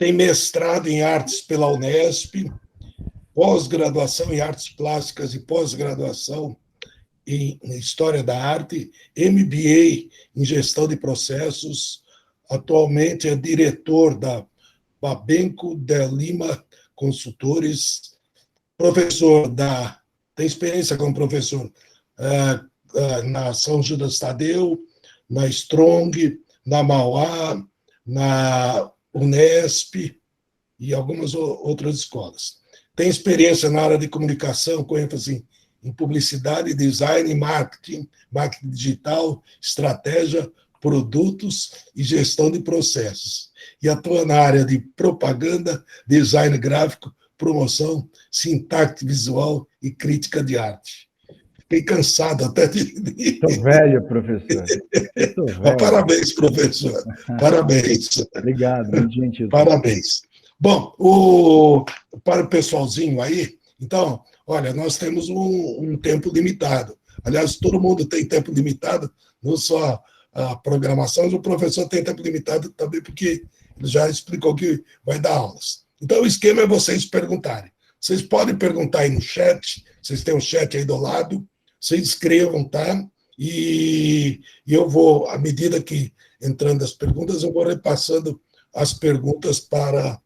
tem mestrado em artes pela Unesp, pós-graduação em artes plásticas e pós-graduação em História da Arte, MBA em Gestão de Processos. Atualmente é diretor da Babenco de Lima Consultores, tem experiência como professor na São Judas Tadeu, na Strong, na Mauá, na Unesp e algumas outras escolas. Tem experiência na área de comunicação, com ênfase em publicidade, design, marketing digital, estratégia, produtos e gestão de processos. E atua na área de propaganda, design gráfico, promoção, sintaxe visual e crítica de arte. Fiquei cansado até de... Estou velho, professor. Velho. Parabéns, professor. Parabéns. Obrigado, muito gentil. Parabéns. Bom, para o pessoalzinho aí, então, olha, nós temos um tempo limitado. Aliás, todo mundo tem tempo limitado, não só a programação, mas o professor tem tempo limitado também, porque ele já explicou que vai dar aulas. Então, o esquema é vocês perguntarem. Vocês podem perguntar aí no chat, vocês têm um chat aí do lado, vocês escrevam, tá? E eu vou, à medida que entrando as perguntas, eu vou repassando as perguntas para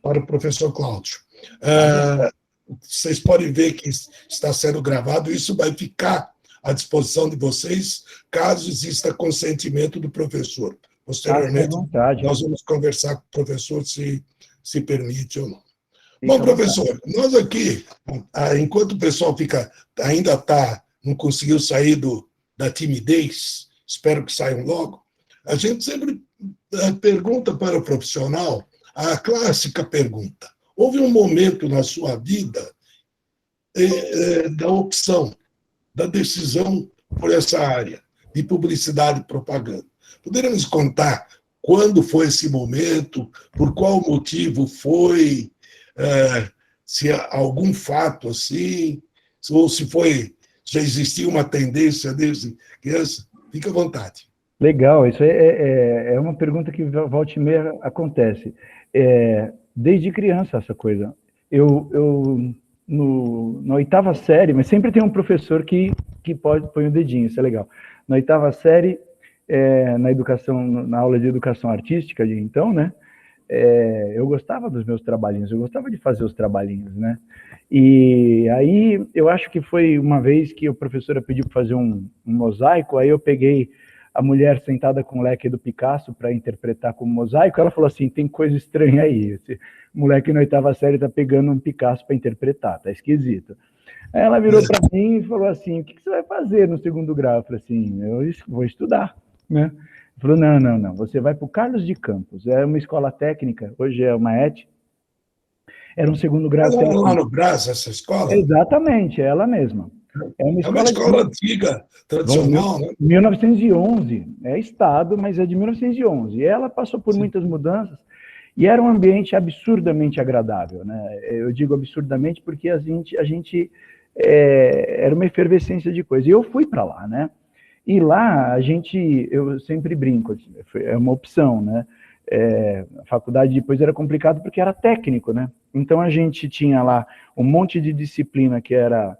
o professor Cláudio. Vocês podem ver que está sendo gravado, isso vai ficar à disposição de vocês, caso exista consentimento do professor. Posteriormente, nós vamos conversar com o professor se permite ou não. Bom, professor, nós aqui, enquanto o pessoal ainda não conseguiu sair da timidez, espero que saiam logo, a gente sempre pergunta para o profissional a clássica pergunta: houve um momento na sua vida da opção, da decisão por essa área de publicidade e propaganda? Poderíamos contar quando foi esse momento, por qual motivo foi, se há algum fato assim, ou se já existia uma tendência desde criança? Fique à vontade. Legal, isso é uma pergunta que volta e meia acontece. Desde criança essa coisa. Na oitava série, mas sempre tem um professor que põe o dedinho, isso é legal. Na oitava série, na aula de educação artística de então, né? Eu gostava dos meus trabalhinhos, eu gostava de fazer os trabalhinhos, né? E aí, eu acho que foi uma vez que a professora pediu para fazer um mosaico, aí eu peguei a mulher sentada com o leque do Picasso para interpretar como mosaico, ela falou assim: tem coisa estranha aí, esse moleque na oitava série está pegando um Picasso para interpretar, tá esquisito. Aí ela virou para mim e falou assim: o que você vai fazer no segundo grau? Eu falei assim: eu vou estudar, né? Falou: não, você vai para o Carlos de Campos, é uma escola técnica, hoje é uma ET, era um segundo grau. Ela lá no Brás, essa escola? Exatamente, é ela mesma. É uma escola antiga, tradicional, né? 1911, é Estado, mas é de 1911. E ela passou por muitas mudanças e era um ambiente absurdamente agradável, né? Eu digo absurdamente porque a gente era uma efervescência de coisa. E eu fui para lá, né? E lá eu sempre brinco, é uma opção, né? A faculdade depois era complicado porque era técnico, né? Então a gente tinha lá um monte de disciplina que era...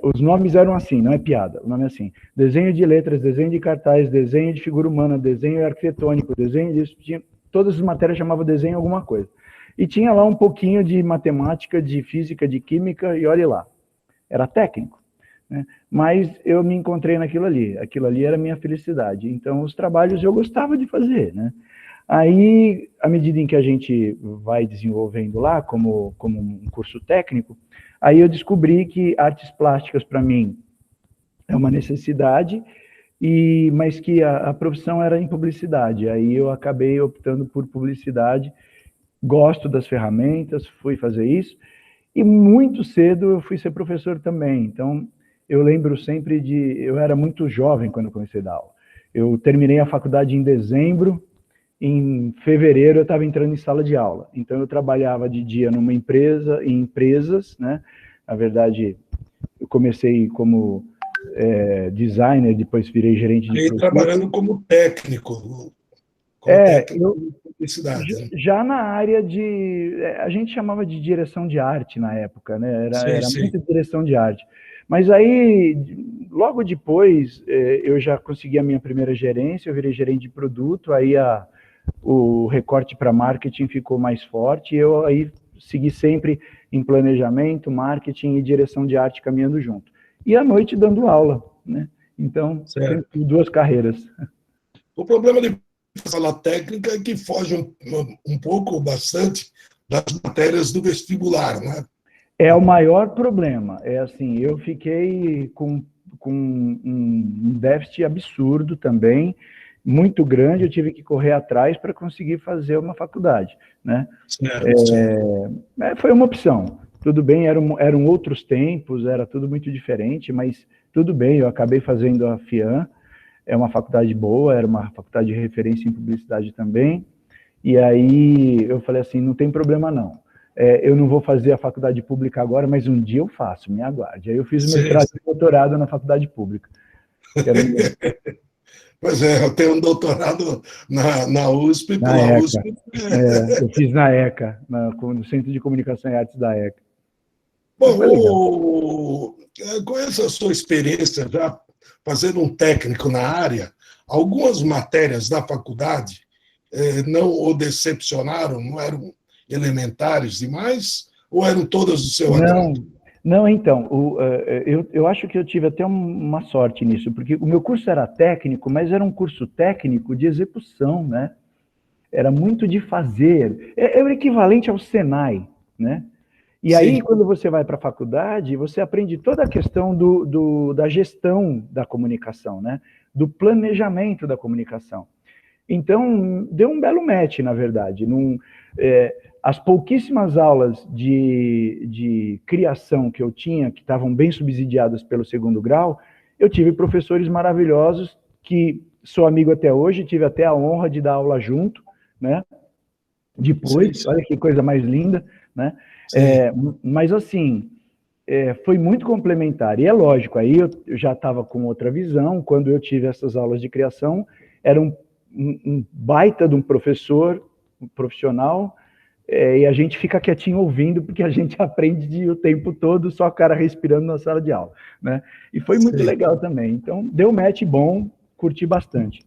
os nomes eram assim, não é piada, o nome é assim: desenho de letras, desenho de cartaz, desenho de figura humana, desenho arquitetônico, desenho disso, todas as matérias chamavam desenho alguma coisa. E tinha lá um pouquinho de matemática, de física, de química, e olhe lá, era técnico, né? Mas eu me encontrei aquilo ali era a minha felicidade, então os trabalhos eu gostava de fazer, né? Aí, à medida em que a gente vai desenvolvendo lá, como um curso técnico, aí eu descobri que artes plásticas, para mim, é uma necessidade, mas que a profissão era em publicidade. Aí eu acabei optando por publicidade, gosto das ferramentas, fui fazer isso, e muito cedo eu fui ser professor também. Então, eu lembro sempre eu era muito jovem quando eu comecei a dar aula. Eu terminei a faculdade em dezembro, em fevereiro eu estava entrando em sala de aula. Então eu trabalhava de dia numa empresa, em empresas, né? Na verdade, eu comecei como designer, depois virei gerente de produto. Trabalhando como técnico. como técnico de publicidade. Né? Já na área de... A gente chamava de direção de arte na época, né? Era muita direção de arte. Mas aí, logo depois, eu já consegui a minha primeira gerência, eu virei gerente de produto, aí o recorte para marketing ficou mais forte, e eu aí segui sempre em planejamento, marketing e direção de arte caminhando junto. E à noite dando aula, né? Então, sempre duas carreiras. O problema de falar técnica é que foge um pouco, bastante, das matérias do vestibular, né? É o maior problema. É assim, eu fiquei com um déficit absurdo também, muito grande, eu tive que correr atrás para conseguir fazer uma faculdade, né? Foi uma opção. Tudo bem, eram outros tempos, era tudo muito diferente, mas tudo bem, eu acabei fazendo a FIAM, é uma faculdade boa, era uma faculdade de referência em publicidade também, e aí eu falei assim, não tem problema não. Eu não vou fazer a faculdade pública agora, mas um dia eu faço, me aguarde. Aí eu fiz o mestrado e doutorado na faculdade pública. Pois é, eu tenho um doutorado na USP, USP. Eu fiz na ECA, no Centro de Comunicação e Artes da ECA. Bom, com essa sua experiência já fazendo um técnico na área, algumas matérias da faculdade não o decepcionaram, não eram elementares demais, ou eram todas do seu agrado? Não, então, eu acho que eu tive até uma sorte nisso, porque o meu curso era técnico, mas era um curso técnico de execução, né? Era muito de fazer, é o equivalente ao Senai, né? E aí, quando você vai para a faculdade, você aprende toda a questão da gestão da comunicação, né? Do planejamento da comunicação. Então, deu um belo match, na verdade. As pouquíssimas aulas de criação que eu tinha, que estavam bem subsidiadas pelo segundo grau, eu tive professores maravilhosos, que sou amigo até hoje, tive até a honra de dar aula junto, né? Depois, olha que coisa mais linda, né? Mas assim, foi muito complementar. E é lógico, aí eu já estava com outra visão, quando eu tive essas aulas de criação, era um baita de um professor, um profissional, e a gente fica quietinho ouvindo, porque a gente aprende o tempo todo, só o cara respirando na sala de aula, né? E foi muito legal também. Então, deu match bom, curti bastante.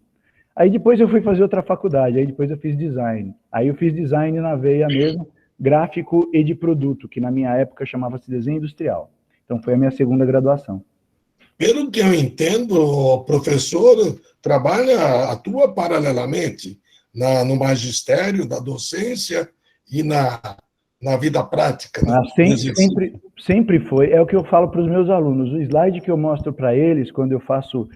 Aí depois eu fui fazer outra faculdade, aí depois eu fiz design. Aí eu fiz design na veia mesmo, gráfico e de produto, que na minha época chamava-se desenho industrial. Então foi a minha segunda graduação. Pelo que eu entendo, o professor atua paralelamente no magistério, na docência e na vida prática. Né? Sempre foi. É o que eu falo para os meus alunos. O slide que eu mostro para eles, quando eu faço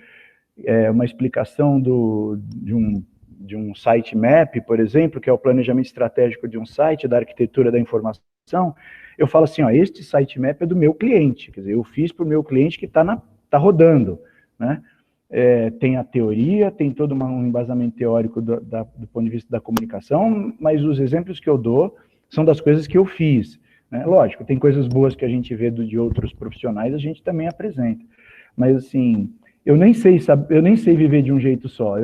uma explicação de um sitemap, por exemplo, que é o planejamento estratégico de um site, da arquitetura da informação, eu falo assim, este sitemap é do meu cliente, quer dizer, eu fiz para o meu cliente que está rodando, né? Tem a teoria, tem todo um embasamento teórico do ponto de vista da comunicação, mas os exemplos que eu dou são das coisas que eu fiz, né? Lógico, tem coisas boas que a gente vê de outros profissionais, a gente também apresenta, mas assim, eu nem sei viver de um jeito só.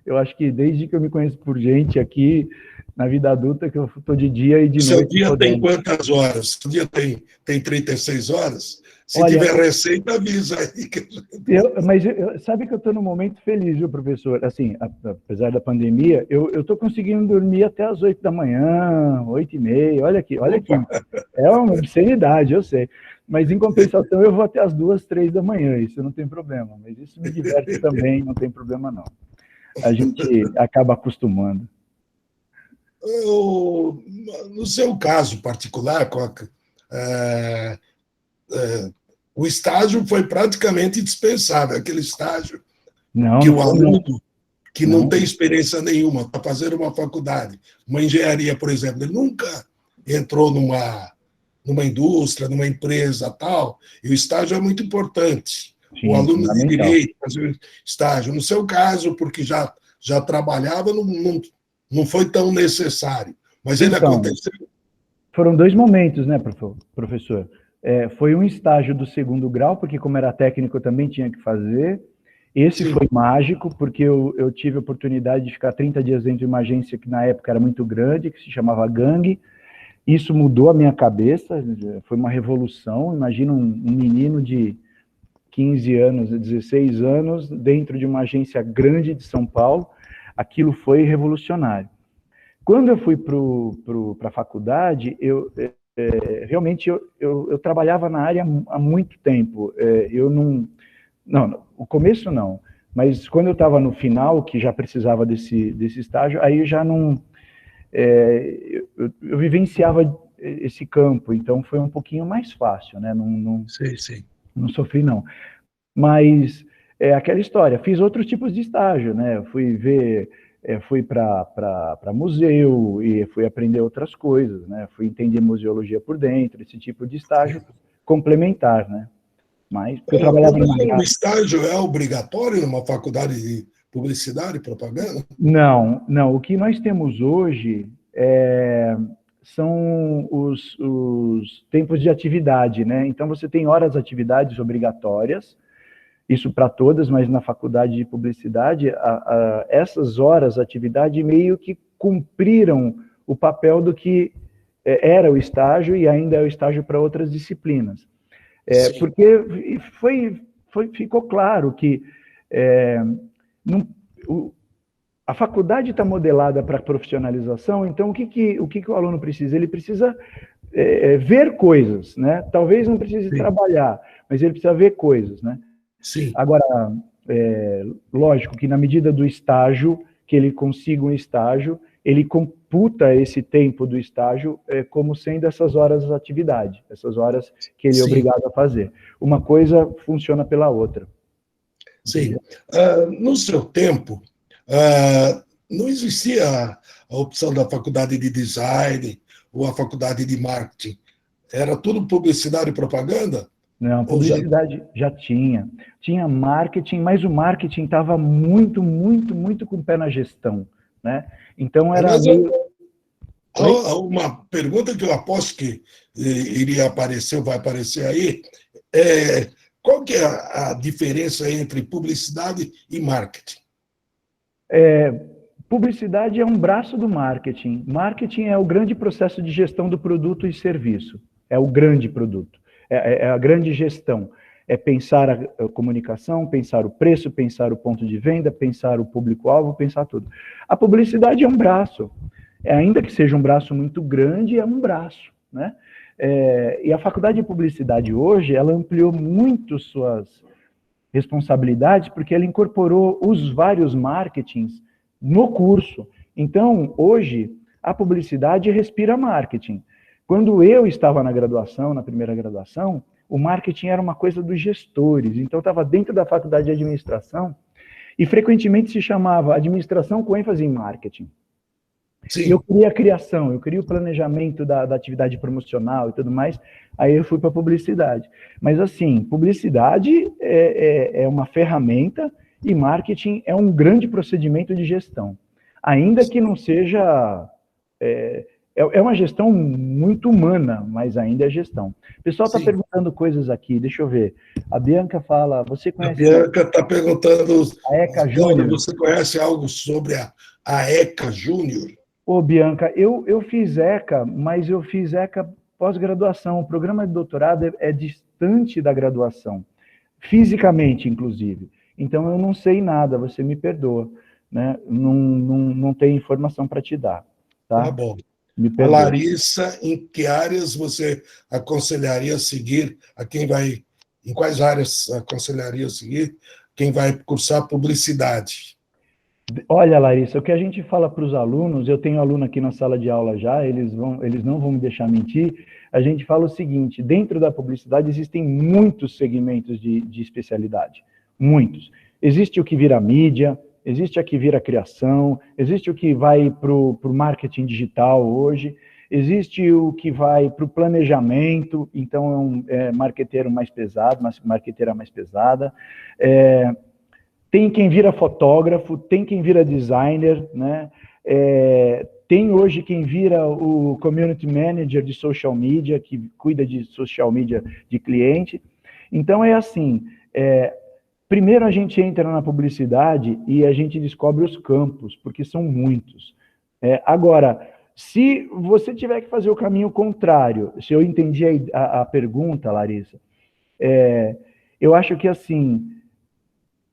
Eu acho que desde que eu me conheço por gente aqui, na vida adulta, que eu estou de dia e de noite. Seu dia tem quantas horas? Seu dia tem 36 horas? Se tiver receita, avisa aí. Sabe que eu estou num momento feliz, viu, professor? Assim, apesar da pandemia, eu estou conseguindo dormir até as 8 da manhã, 8h30, olha aqui. É uma obscenidade, eu sei. Mas, em compensação, eu vou até as 2, 3 da manhã, isso não tem problema. Mas isso me diverte também, não tem problema, não. A gente acaba acostumando. No seu caso particular, o estágio foi praticamente dispensável, aquele estágio que o aluno que não tem experiência nenhuma para fazer uma faculdade, uma engenharia, por exemplo, ele nunca entrou numa indústria, numa empresa tal, e o estágio é muito importante. Sim, o aluno de direito fazer estágio. No seu caso, porque já trabalhava, não foi tão necessário, mas ele aconteceu. Foram 2 momentos, né, professor? Foi um estágio do segundo grau, porque como era técnico eu também tinha que fazer, Esse Sim. foi mágico, porque eu tive a oportunidade de ficar 30 dias dentro de uma agência que na época era muito grande, que se chamava Gang. Isso mudou a minha cabeça, foi uma revolução. Imagina um menino de 15 anos, 16 anos, dentro de uma agência grande de São Paulo. Aquilo foi revolucionário. Quando eu fui para a faculdade, realmente eu trabalhava na área há muito tempo. Eu não, o começo não, mas quando eu estava no final, que já precisava desse estágio, aí eu já não... eu vivenciava esse campo, então foi um pouquinho mais fácil, né? Sim. Não sofri, não. Mas aquela história, fiz outros tipos de estágio, né? Eu fui para museu e fui aprender outras coisas, né? Fui entender museologia por dentro, esse tipo de estágio complementar, né? Mas eu trabalhava O estágio é obrigatório numa faculdade de publicidade e propaganda? Não. O que nós temos hoje são os tempos de atividade, né? Então, você tem horas de atividades obrigatórias, isso para todas, mas na faculdade de publicidade, essas horas de atividade meio que cumpriram o papel do que era o estágio e ainda é o estágio para outras disciplinas. Porque ficou claro que a faculdade está modelada para profissionalização, então o que o aluno precisa? Ele precisa ver coisas, né? Talvez não precise trabalhar, mas ele precisa ver coisas, né? Sim. Agora, lógico que na medida do estágio, que ele consiga um estágio, ele computa esse tempo do estágio como sendo essas horas de atividade, essas horas que ele é obrigado a fazer. Uma coisa funciona pela outra. Sim. No seu tempo, não existia a opção da faculdade de design ou a faculdade de marketing. Era tudo publicidade e propaganda? Não, publicidade já tinha. Tinha marketing, mas o marketing estava muito com o pé na gestão, né? Então era meio... Uma pergunta que eu aposto que iria aparecer, vai aparecer aí, qual que é a diferença entre publicidade e marketing? Publicidade é um braço do marketing. Marketing é o grande processo de gestão do produto e serviço. É o grande produto. É a grande gestão. É pensar a comunicação, pensar o preço, pensar o ponto de venda, pensar o público-alvo, pensar tudo. A publicidade é um braço. Ainda que seja um braço muito grande, é um braço, né? E a faculdade de publicidade hoje, ela ampliou muito suas responsabilidades, porque ela incorporou os vários marketings no curso. Então, hoje, a publicidade respira marketing. Quando eu estava na graduação, na primeira graduação, o marketing era uma coisa dos gestores. Então, estava dentro da faculdade de administração e frequentemente se chamava administração com ênfase em marketing. Sim. E eu queria a criação, eu queria o planejamento da atividade promocional e tudo mais, aí eu fui para publicidade. Mas assim, publicidade é uma ferramenta e marketing é um grande procedimento de gestão. Ainda que não seja... É uma gestão muito humana, mas ainda é gestão. O pessoal está perguntando coisas aqui, deixa eu ver. A Bianca fala, você conhece... A Bianca está perguntando... A ECA Júnior. Você conhece algo sobre a ECA Júnior? Ô, Bianca, eu fiz ECA, mas eu fiz ECA pós-graduação. O programa de doutorado é distante da graduação, fisicamente, inclusive. Então, eu não sei nada, você me perdoa, né? Não tenho informação para te dar, tá? Tá bom. Me perdoa. Larissa, em que áreas você aconselharia seguir em quais áreas aconselharia seguir quem vai cursar publicidade? Olha, Larissa, o que a gente fala para os alunos, eu tenho aluno aqui na sala de aula já, eles não vão me deixar mentir, a gente fala o seguinte, dentro da publicidade existem muitos segmentos de especialidade, muitos. Existe o que vira mídia, existe a que vira criação, existe o que vai para o marketing digital hoje, existe o que vai para o planejamento, então é marqueteiro mais pesado, marqueteira mais pesada, tem quem vira fotógrafo, tem quem vira designer, né? Tem hoje quem vira o community manager de social media, que cuida de social media de cliente. Então, é assim, Primeiro a gente entra na publicidade e a gente descobre os campos, porque são muitos. Agora, se você tiver que fazer o caminho contrário, se eu entendi a pergunta, Larissa, eu acho que assim,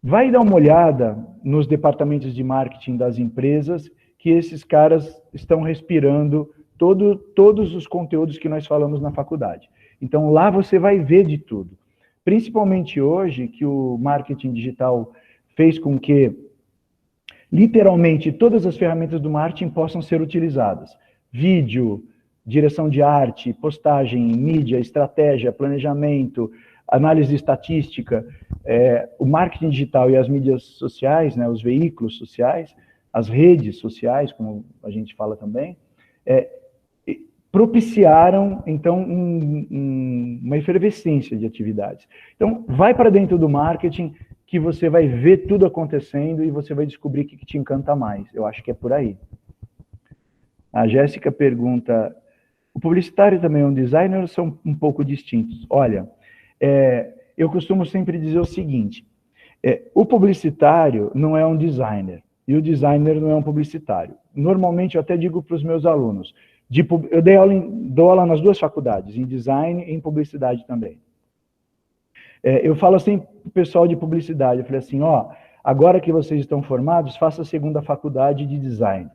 vai dar uma olhada nos departamentos de marketing das empresas, que esses caras estão respirando todos os conteúdos que nós falamos na faculdade. Então, lá você vai ver de tudo. Principalmente hoje, que o marketing digital fez com que, literalmente, todas as ferramentas do marketing possam ser utilizadas. Vídeo, direção de arte, postagem, mídia, estratégia, planejamento, análise estatística, o marketing digital e as mídias sociais, né, os veículos sociais, as redes sociais, como a gente fala também, propiciaram, então, uma efervescência de atividades. Então, vai para dentro do marketing, que você vai ver tudo acontecendo e você vai descobrir o que te encanta mais. Eu acho que é por aí. A Jéssica pergunta, o publicitário também é um designer ou são um pouco distintos? Olha, eu costumo sempre dizer o seguinte, o publicitário não é um designer, e o designer não é um publicitário. Normalmente, eu até digo para os meus alunos, eu dou aula nas duas faculdades, em design e em publicidade também. Eu falo assim para o pessoal de publicidade, eu falei assim, agora que vocês estão formados, faça a segunda faculdade de design,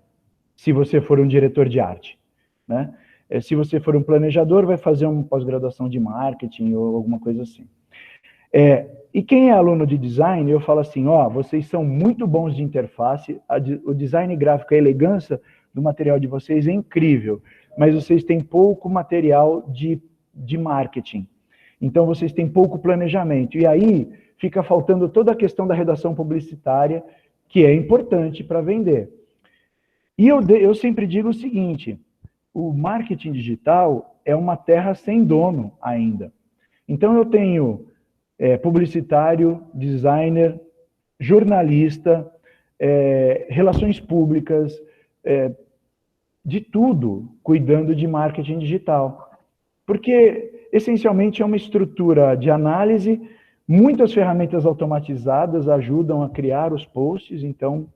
se você for um diretor de arte, né? Se você for um planejador, vai fazer uma pós-graduação de marketing ou alguma coisa assim. E quem é aluno de design, eu falo assim, vocês são muito bons de interface, o design gráfico, a elegância do material de vocês é incrível, mas vocês têm pouco material de marketing. Então, vocês têm pouco planejamento. E aí, fica faltando toda a questão da redação publicitária, que é importante para vender. E eu sempre digo o seguinte, o marketing digital é uma terra sem dono ainda. Então, eu tenho publicitário, designer, jornalista, relações públicas, de tudo, cuidando de marketing digital. Porque, essencialmente, é uma estrutura de análise, muitas ferramentas automatizadas ajudam a criar os posts, então,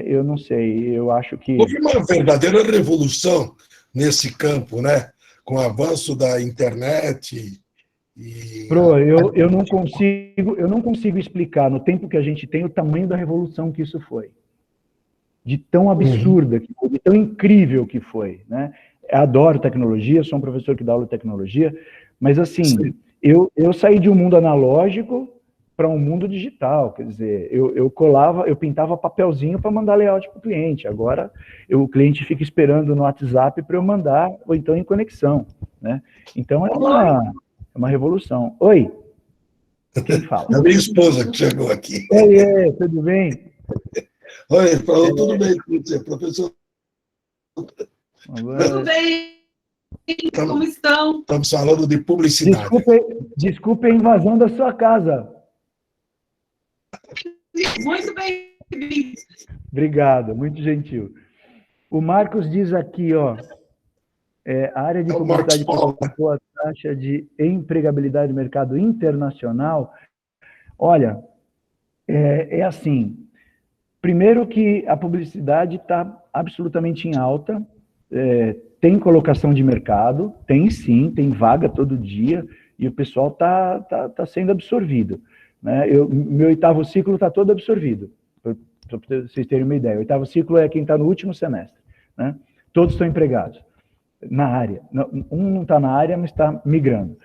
eu não sei, eu acho que... Houve uma verdadeira revolução nesse campo, né? Com o avanço da internet e... Pro, eu não consigo explicar, no tempo que a gente tem, o tamanho da revolução que isso foi. De tão absurda, de tão incrível que foi, né? Eu adoro tecnologia, sou um professor que dá aula de tecnologia, mas assim, eu saí de um mundo analógico para um mundo digital, quer dizer, eu pintava papelzinho para mandar layout para o cliente, agora o cliente fica esperando no WhatsApp para eu mandar, ou então em conexão, né? Então é uma revolução. Oi? Quem fala? A minha esposa que chegou aqui. Oi, tudo bem? Oi, tudo bem com você, professor? Tudo bem? Como estão? Estamos falando de publicidade. Desculpe a invasão da sua casa. Muito bem. Obrigado, muito gentil. O Marcos diz aqui, a área de publicidade com a taxa de empregabilidade do mercado internacional. Olha, assim, primeiro que a publicidade está absolutamente em alta, tem colocação de mercado, tem sim, tem vaga todo dia, e o pessoal tá sendo absorvido. Né? Meu 8º ciclo está todo absorvido, para vocês terem uma ideia. O 8º ciclo é quem está no último semestre. Né? Todos estão empregados na área. Um não está na área, mas está migrando.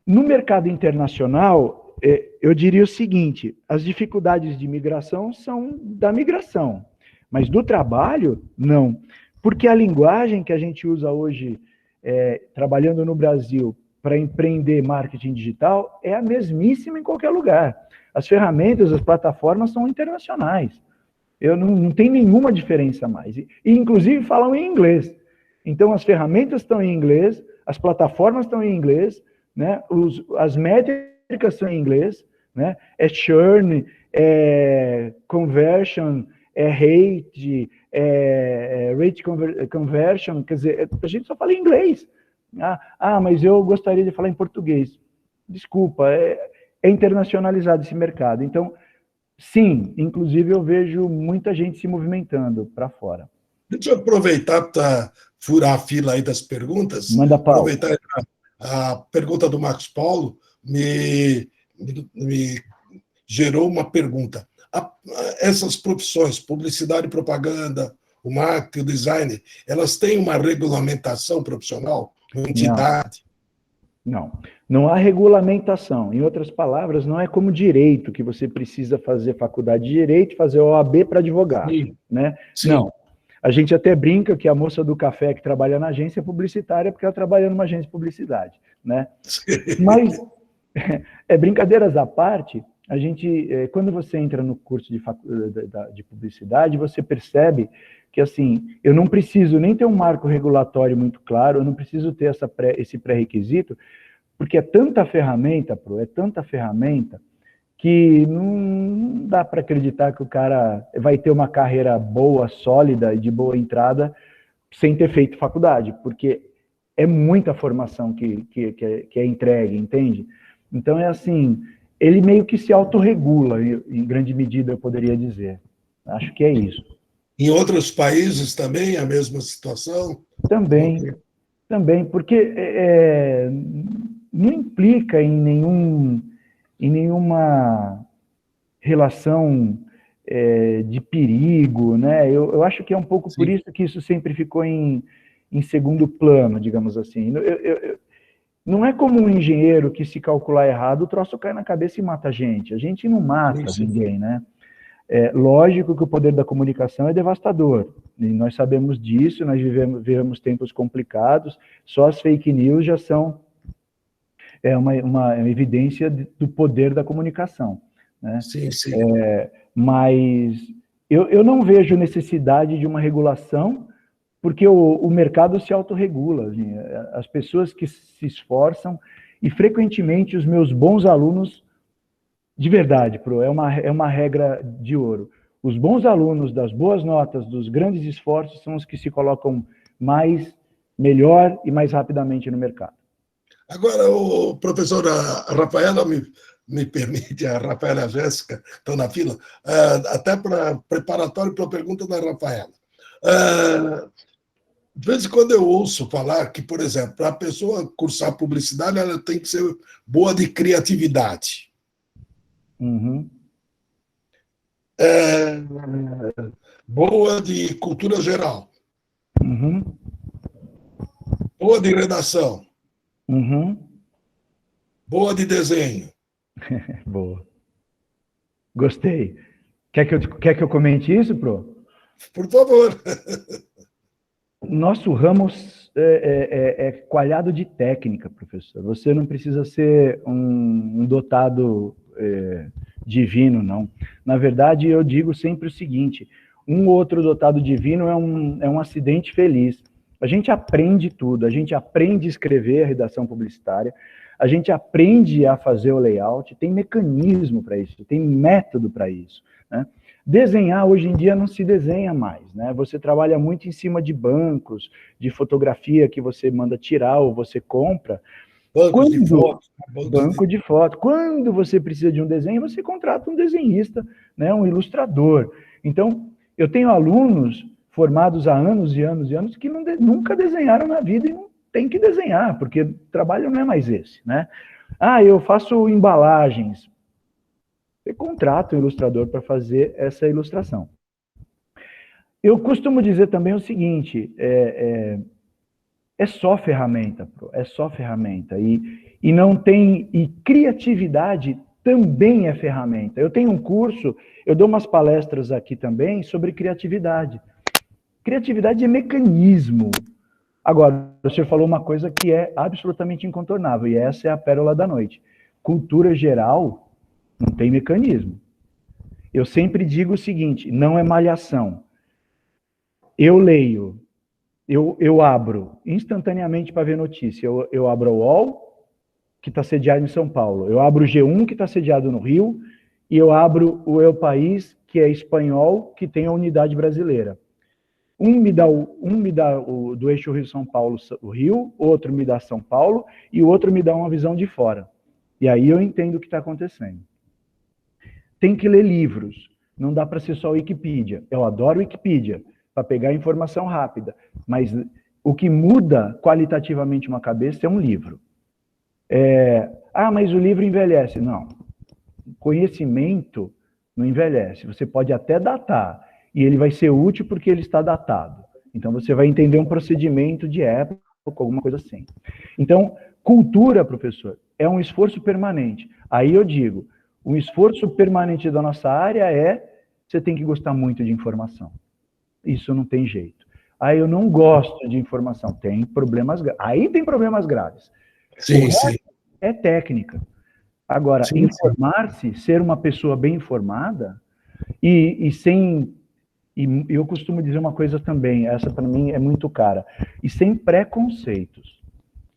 No mercado internacional, eu diria o seguinte, as dificuldades de migração são da migração, mas do trabalho, não. Porque a linguagem que a gente usa hoje, trabalhando no Brasil, para empreender marketing digital, é a mesmíssima em qualquer lugar. As ferramentas, as plataformas são internacionais. Não tem nenhuma diferença mais. E, inclusive, falam em inglês. Então, as ferramentas estão em inglês, as plataformas estão em inglês, né? As métricas são em inglês, né? Churn, conversion, rate, rate conversion, quer dizer, a gente só fala em inglês. Mas eu gostaria de falar em português. desculpa, é internacionalizado esse mercado. Então, sim, inclusive eu vejo muita gente se movimentando para fora. Deixa eu aproveitar para furar a fila aí das perguntas. Manda pau. Aproveitar a pergunta do Marcos Paulo me gerou uma pergunta. Essas profissões, publicidade e propaganda, o marketing, o design, elas têm uma regulamentação profissional, uma entidade? Não há regulamentação. Em outras palavras, não é como direito, que você precisa fazer faculdade de direito, fazer OAB para advogar. Sim. Né? Sim. Não. A gente até brinca que a moça do café que trabalha na agência é publicitária porque ela trabalha numa agência de publicidade. Né? Mas, brincadeiras à parte, a gente, quando você entra no curso de publicidade, você percebe que, assim, eu não preciso nem ter um marco regulatório muito claro, eu não preciso ter esse pré-requisito, porque é tanta ferramenta, que não dá para acreditar que o cara vai ter uma carreira boa, sólida e de boa entrada sem ter feito faculdade, porque é muita formação que é entregue, entende? Então, é assim, ele meio que se autorregula, em grande medida, eu poderia dizer. Acho que é isso. Em outros países também a mesma situação? Também, porque não implica em nenhuma relação de perigo, né? Eu acho que é um pouco Sim. Por isso que isso sempre ficou em segundo plano, digamos assim. Não é como um engenheiro que, se calcular errado, o troço cai na cabeça e mata a gente. A gente não mata ninguém, né? Lógico que o poder da comunicação é devastador, e nós sabemos disso, nós vivemos tempos complicados, só as fake news já são uma evidência do poder da comunicação. Né? Sim. Mas eu não vejo necessidade de uma regulação, porque o mercado se autorregula. Assim, as pessoas que se esforçam, e frequentemente os meus bons alunos, de verdade, Pro, é uma regra de ouro. Os bons alunos das boas notas, dos grandes esforços, são os que se colocam melhor e mais rapidamente no mercado. Agora, o professora Rafaela, me permite, a Rafaela e a Jéssica estão na fila, até para preparatório para a pergunta da Rafaela. De vez em quando eu ouço falar que, por exemplo, para a pessoa cursar publicidade, ela tem que ser boa de criatividade. Uhum. Boa de cultura geral. Uhum. Boa de redação. Uhum. Boa de desenho. Boa. Gostei. Quer que eu comente isso, Pro? Por favor. Nosso ramo é coalhado de técnica, professor. Você não precisa ser um dotado divino, não. Na verdade, eu digo sempre o seguinte, um outro dotado divino é um acidente feliz. A gente aprende tudo, a gente aprende a escrever a redação publicitária, a gente aprende a fazer o layout, tem mecanismo para isso, tem método para isso, né? Desenhar, hoje em dia, não se desenha mais, né? Você trabalha muito em cima de bancos, de fotografia que você manda tirar ou você compra. Banco de foto. Quando você precisa de um desenho, você contrata um desenhista, né? Um ilustrador. Então, eu tenho alunos formados há anos e anos e anos que nunca desenharam na vida e não tem que desenhar, porque o trabalho não é mais esse, né? Eu faço embalagens. Você contrata um ilustrador para fazer essa ilustração. Eu costumo dizer também o seguinte, é só ferramenta, é só ferramenta. E não tem. E criatividade também é ferramenta. Eu tenho um curso, eu dou umas palestras aqui também sobre criatividade. Criatividade é mecanismo. Agora, o senhor falou uma coisa que é absolutamente incontornável, e essa é a pérola da noite. Cultura geral não tem mecanismo. Eu sempre digo o seguinte, não é malhação. Eu leio, eu abro instantaneamente para ver notícia. Eu abro o UOL, que está sediado em São Paulo. Eu abro o G1, que está sediado no Rio. E eu abro o El País, que é espanhol, que tem a unidade brasileira. Um me dá o do eixo Rio-São Paulo, o Rio, outro me dá São Paulo, e o outro me dá uma visão de fora. E aí eu entendo o que está acontecendo. Tem que ler livros. Não dá para ser só Wikipedia. Eu adoro Wikipedia, para pegar informação rápida. Mas o que muda qualitativamente uma cabeça é um livro. Mas o livro envelhece. Não. Conhecimento não envelhece. Você pode até datar. E ele vai ser útil porque ele está datado. Então, você vai entender um procedimento de época, alguma coisa assim. Então, cultura, professor, é um esforço permanente. Aí eu digo, um esforço permanente da nossa área você tem que gostar muito de informação. Isso não tem jeito. Eu não gosto de informação. Tem problemas graves. Aí tem problemas graves. Sim, sim. É técnica. Agora, informar-se, ser uma pessoa bem informada e sem... E eu costumo dizer uma coisa também, essa para mim é muito cara, e sem preconceitos.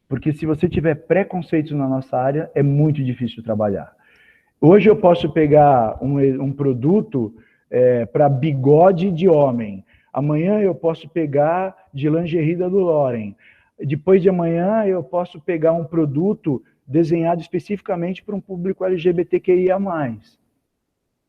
Porque se você tiver preconceitos na nossa área, é muito difícil trabalhar. Hoje eu posso pegar um produto para bigode de homem. Amanhã eu posso pegar de lingerie da Lauren. Depois de amanhã eu posso pegar um produto desenhado especificamente para um público LGBTQIA+.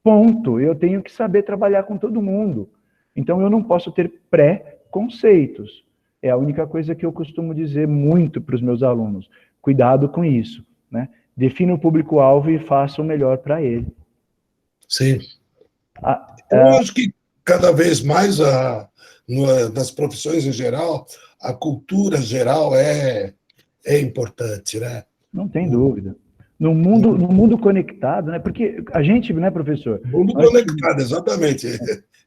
Ponto. Eu tenho que saber trabalhar com todo mundo. Então eu não posso ter pré-conceitos. É a única coisa que eu costumo dizer muito para os meus alunos. Cuidado com isso, né? Defina o público-alvo e faça o melhor para ele. Sim. Eu acho que cada vez mais, nas profissões em geral, a cultura geral é importante, né? Não tem dúvida. No mundo conectado, né? Porque a gente, né, professor? Mundo conectado, exatamente.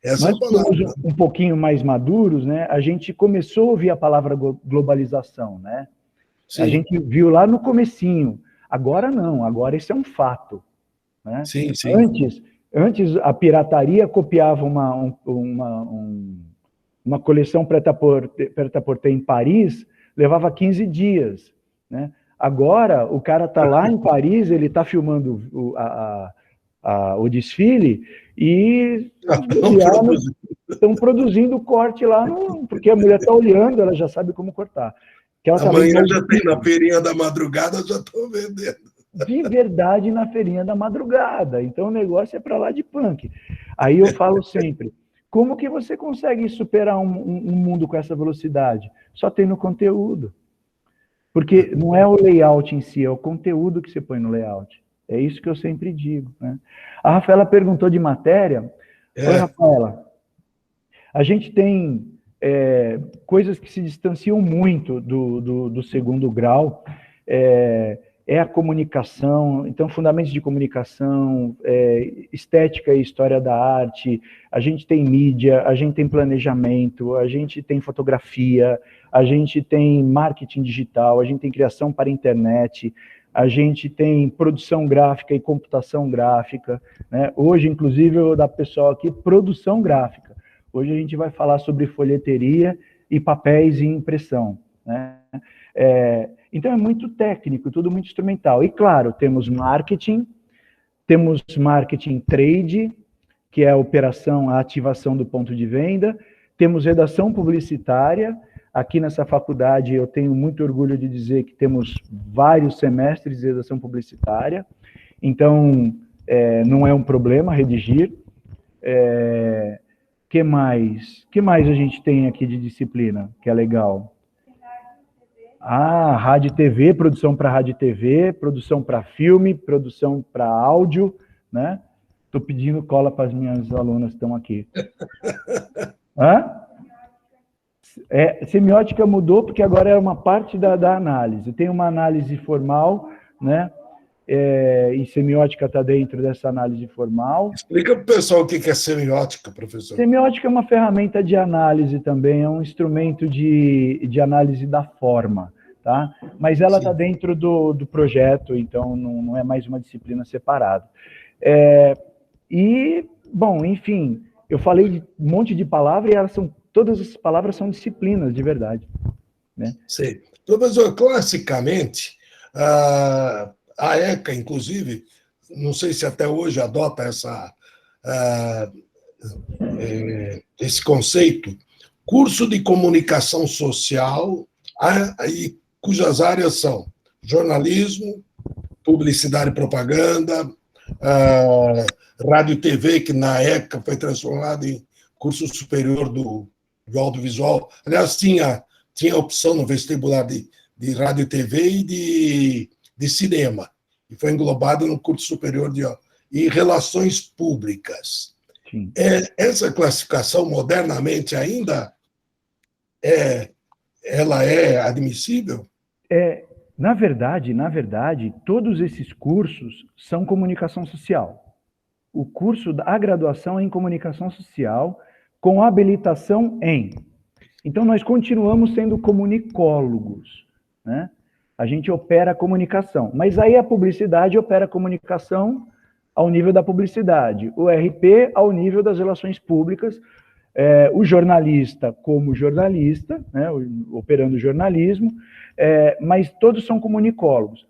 Essa nós somos um pouquinho mais maduros, né? A gente começou a ouvir a palavra globalização, né? Sim. A gente viu lá no comecinho. Agora não, agora isso é um fato. Né? Sim, sim. Antes a pirataria copiava uma coleção prêt-à-porter em Paris, levava 15 dias. Né? Agora, o cara está lá em Paris, ele está filmando o desfile e estão produzindo o corte lá, porque a mulher está olhando, ela já sabe como cortar. Amanhã já tem na feirinha da madrugada, já estou vendendo. De verdade, na feirinha da madrugada. Então, o negócio é para lá de punk. Aí eu falo sempre, como que você consegue superar um mundo com essa velocidade? Só tem no conteúdo. Porque não é o layout em si, é o conteúdo que você põe no layout. É isso que eu sempre digo. Né? A Rafaela perguntou de matéria. Oi, Rafaela. A gente tem coisas que se distanciam muito do segundo grau. É a comunicação, então, fundamentos de comunicação, estética e história da arte, a gente tem mídia, a gente tem planejamento, a gente tem fotografia, a gente tem marketing digital, a gente tem criação para a internet, a gente tem produção gráfica e computação gráfica, né? Hoje, inclusive, eu vou dar para o pessoal aqui produção gráfica. Hoje a gente vai falar sobre folheteria e papéis e impressão, né? Então, é muito técnico, tudo muito instrumental. E, claro, temos marketing trade, que é a operação, a ativação do ponto de venda, temos redação publicitária. Aqui nessa faculdade, eu tenho muito orgulho de dizer que temos vários semestres de redação publicitária, então, não é um problema redigir. Que mais a gente tem aqui de disciplina, que é legal? Rádio e TV, produção para rádio e TV, produção para filme, produção para áudio, né? Estou pedindo cola para as minhas alunas que estão aqui. Semiótica mudou porque agora é uma parte da análise. Tem uma análise formal, né? E semiótica está dentro dessa análise formal. Explica para o pessoal o que é semiótica, professor. Semiótica é uma ferramenta de análise também, é um instrumento de análise da forma, tá? Mas ela está dentro do projeto, então não é mais uma disciplina separada. Bom, enfim, eu falei de um monte de palavras e todas as palavras são disciplinas, de verdade. Né? Sim. Professor, classicamente, a ECA, inclusive, não sei se até hoje adota esse conceito, curso de comunicação social, e cujas áreas são jornalismo, publicidade e propaganda, rádio e TV, que na época foi transformado em curso superior do audiovisual. Aliás, tinha opção no vestibular de rádio e TV e de cinema, e foi englobado no curso superior e relações públicas. Sim. Essa classificação, modernamente, ainda ela é admissível? Na verdade, todos esses cursos são comunicação social. A graduação é em comunicação social, com habilitação em. Então, nós continuamos sendo comunicólogos, né? A gente opera a comunicação, mas aí a publicidade opera a comunicação ao nível da publicidade, o RP ao nível das relações públicas, o jornalista como jornalista, né, operando jornalismo, mas todos são comunicólogos.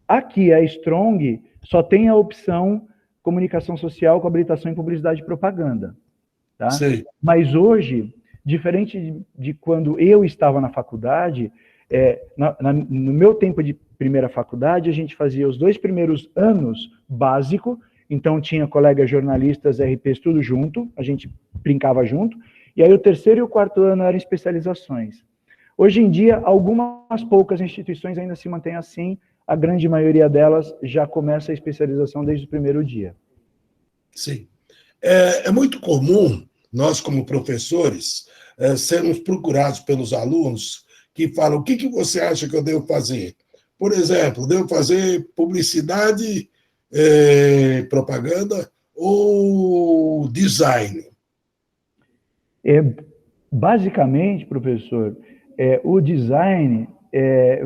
Aqui, a Strong só tem a opção comunicação social com habilitação em publicidade e propaganda. Tá? Sei. Mas hoje, diferente de quando eu estava na faculdade, no meu tempo de primeira faculdade, a gente fazia os 2 primeiros anos básico, então tinha colegas jornalistas, RPs, tudo junto, a gente brincava junto, e aí o 3º e o 4º ano eram especializações. Hoje em dia, algumas poucas instituições ainda se mantêm assim, a grande maioria delas já começa a especialização desde o primeiro dia. Sim. É muito comum, nós como professores, sermos procurados pelos alunos que falam: o que você acha que eu devo fazer? Por exemplo, devo fazer publicidade, propaganda ou design? Basicamente, professor, o design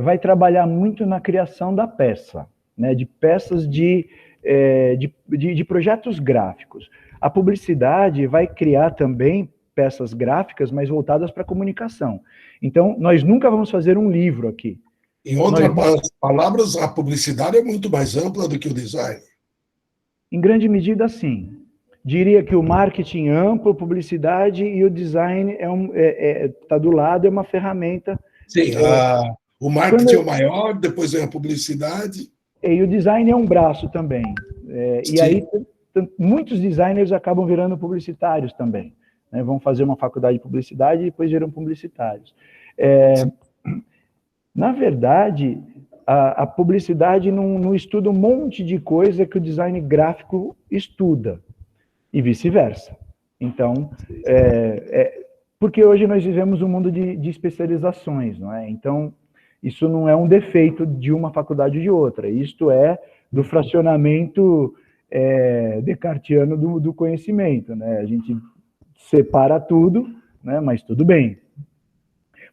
vai trabalhar muito na criação da peça, né, de peças de projetos gráficos. A publicidade vai criar também peças gráficas, mas voltadas para a comunicação. Então, nós nunca vamos fazer um livro aqui. Em outras palavras, a publicidade é muito mais ampla do que o design. Em grande medida, sim. Diria que o marketing amplo, publicidade e o design está do lado, é uma ferramenta. Sim, o marketing é o maior, depois vem a publicidade. E o design é um braço também. E aí, muitos designers acabam virando publicitários também. Né? Vão fazer uma faculdade de publicidade e depois viram publicitários. Na verdade, a publicidade não estuda um monte de coisa que o design gráfico estuda, e vice-versa. Então, porque hoje nós vivemos um mundo de especializações, não é? Então, isso não é um defeito de uma faculdade ou de outra, isto é do fracionamento descartiano do conhecimento, né? A gente separa tudo, né? Mas tudo bem.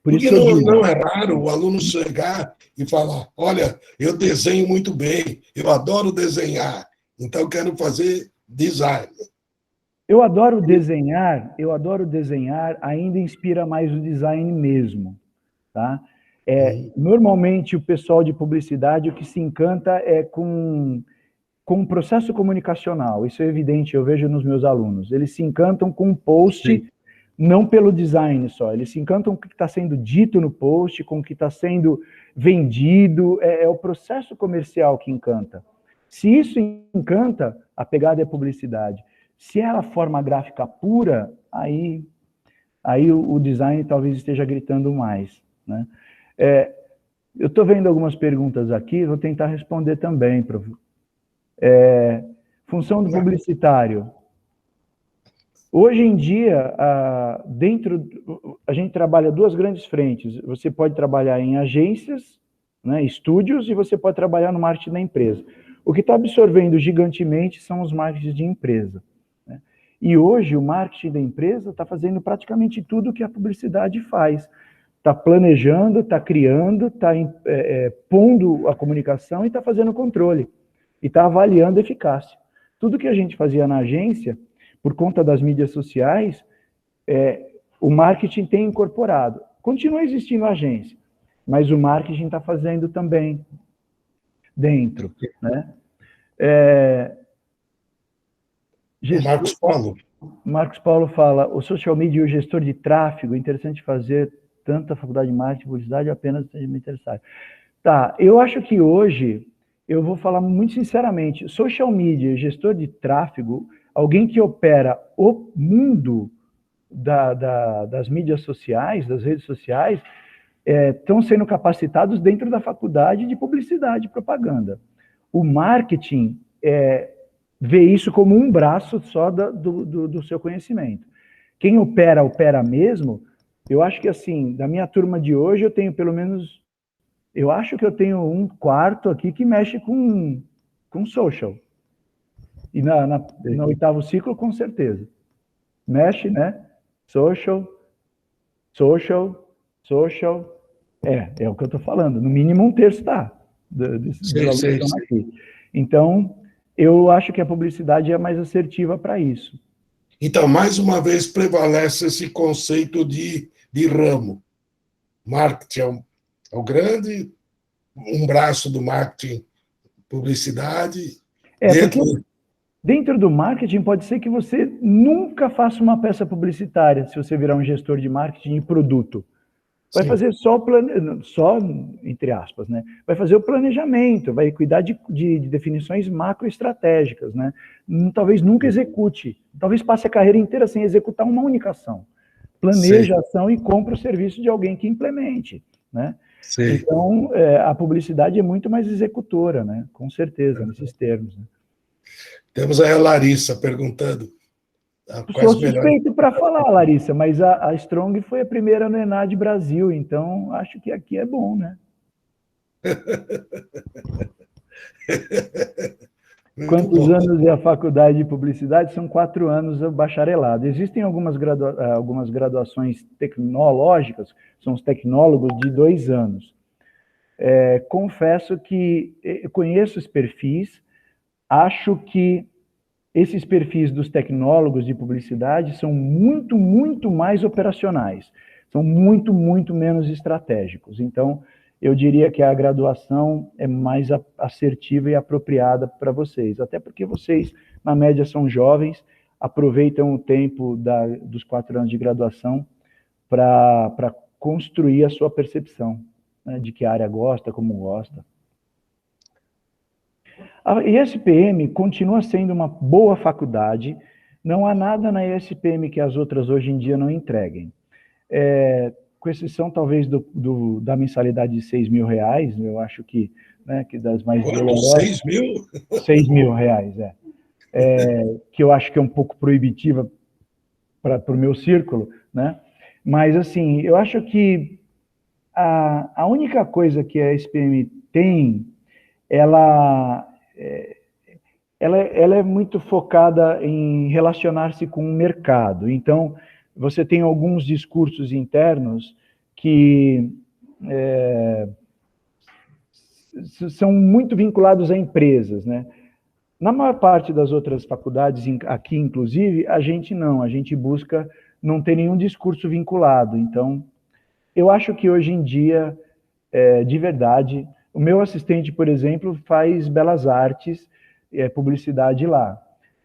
Porque não é raro o aluno chegar e falar: olha, eu desenho muito bem, eu adoro desenhar, então eu quero fazer design. Eu adoro desenhar, ainda inspira mais o design mesmo, tá? Normalmente o pessoal de publicidade, o que se encanta é com o processo comunicacional, isso é evidente, eu vejo nos meus alunos, eles se encantam com um post. Sim. Não pelo design só, eles se encantam com o que está sendo dito no post, com o que está sendo vendido, é o processo comercial que encanta. Se isso encanta, a pegada é publicidade. Se é a forma gráfica pura, aí o design talvez esteja gritando mais, né? Eu estou vendo algumas perguntas aqui, vou tentar responder também, prof. Função do publicitário. Hoje em dia, a gente trabalha 2 grandes frentes. Você pode trabalhar em agências, né, estúdios, e você pode trabalhar no marketing da empresa. O que está absorvendo gigantemente são os marketings de empresa. Né? E hoje o marketing da empresa está fazendo praticamente tudo que a publicidade faz. Está planejando, está criando, está pondo a comunicação e está fazendo controle. E está avaliando a eficácia. Tudo que a gente fazia na agência, por conta das mídias sociais, o marketing tem incorporado. Continua existindo a agência, mas o marketing está fazendo também dentro. Né? Marcos Paulo fala: o social media e o gestor de tráfego, é interessante fazer tanto a faculdade de marketing e publicidade, apenas me interessar. Tá, eu acho que hoje eu vou falar muito sinceramente, social media, gestor de tráfego, alguém que opera o mundo das mídias sociais, das redes sociais, estão sendo capacitados dentro da faculdade de publicidade e propaganda. O marketing vê isso como um braço só do seu conhecimento. Quem opera mesmo, eu acho que assim, da minha turma de hoje, eu tenho pelo menos, eu acho que eu tenho um quarto aqui que mexe com social. E no oitavo ciclo, com certeza. Mexe, né? Social. É o que eu estou falando. No mínimo um terço está desses alunos que estão aqui. Então, eu acho que a publicidade é mais assertiva para isso. Então, mais uma vez, prevalece esse conceito de ramo. Marketing é o grande, um braço do marketing, publicidade. Porque dentro do marketing pode ser que você nunca faça uma peça publicitária, se você virar um gestor de marketing e produto. Vai fazer só entre aspas, né? Vai fazer o planejamento, vai cuidar de definições macroestratégicas, né? Talvez nunca execute, talvez passe a carreira inteira sem executar uma única ação. Planeja a ação e compra o serviço de alguém que implemente, né? Então, a publicidade é muito mais executora, né? Com certeza, nesses termos. Né? Temos aí a Larissa perguntando. Sou suspeito para falar, Larissa, mas a Strong foi a primeira no ENAD Brasil, então acho que aqui é bom, né? Quantos anos é a faculdade de publicidade? São 4 anos o bacharelado. Existem algumas graduações tecnológicas, são os tecnólogos de 2 anos. Confesso que eu conheço os perfis, acho que esses perfis dos tecnólogos de publicidade são muito, muito mais operacionais, são muito, muito menos estratégicos. Então, eu diria que a graduação é mais assertiva e apropriada para vocês, até porque vocês, na média, são jovens, aproveitam o tempo dos 4 anos de graduação para construir a sua percepção, né, de que área gosta, como gosta. A ESPM continua sendo uma boa faculdade, não há nada na ESPM que as outras hoje em dia não entreguem. Com exceção, talvez, da mensalidade de R$6.000, eu acho que, né, que das mais dolorosas... 6 mil? R$6.000, que eu acho que é um pouco proibitiva para o meu círculo, né? Mas, assim, eu acho que a única coisa que a ESPM tem, ela é muito focada em relacionar-se com o mercado. Então, você tem alguns discursos internos que são muito vinculados a empresas, né? Na maior parte das outras faculdades, aqui inclusive, a gente busca não ter nenhum discurso vinculado. Então, eu acho que hoje em dia, de verdade, o meu assistente, por exemplo, faz belas artes, publicidade lá.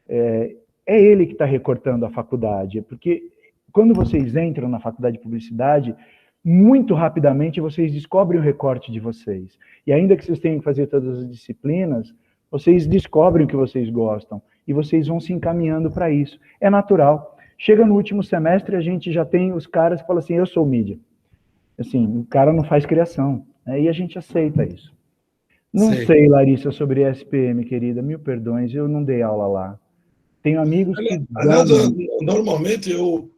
É ele que está recortando a faculdade, porque quando vocês entram na faculdade de publicidade, muito rapidamente vocês descobrem o recorte de vocês. E ainda que vocês tenham que fazer todas as disciplinas, vocês descobrem o que vocês gostam e vocês vão se encaminhando para isso. É natural. Chega no último semestre, a gente já tem os caras que falam assim, eu sou mídia. Assim, o cara não faz criação. E a gente aceita isso. Não sei, Larissa, sobre SPM, querida, mil perdões, eu não dei aula lá. Tenho amigos que... Normalmente, eu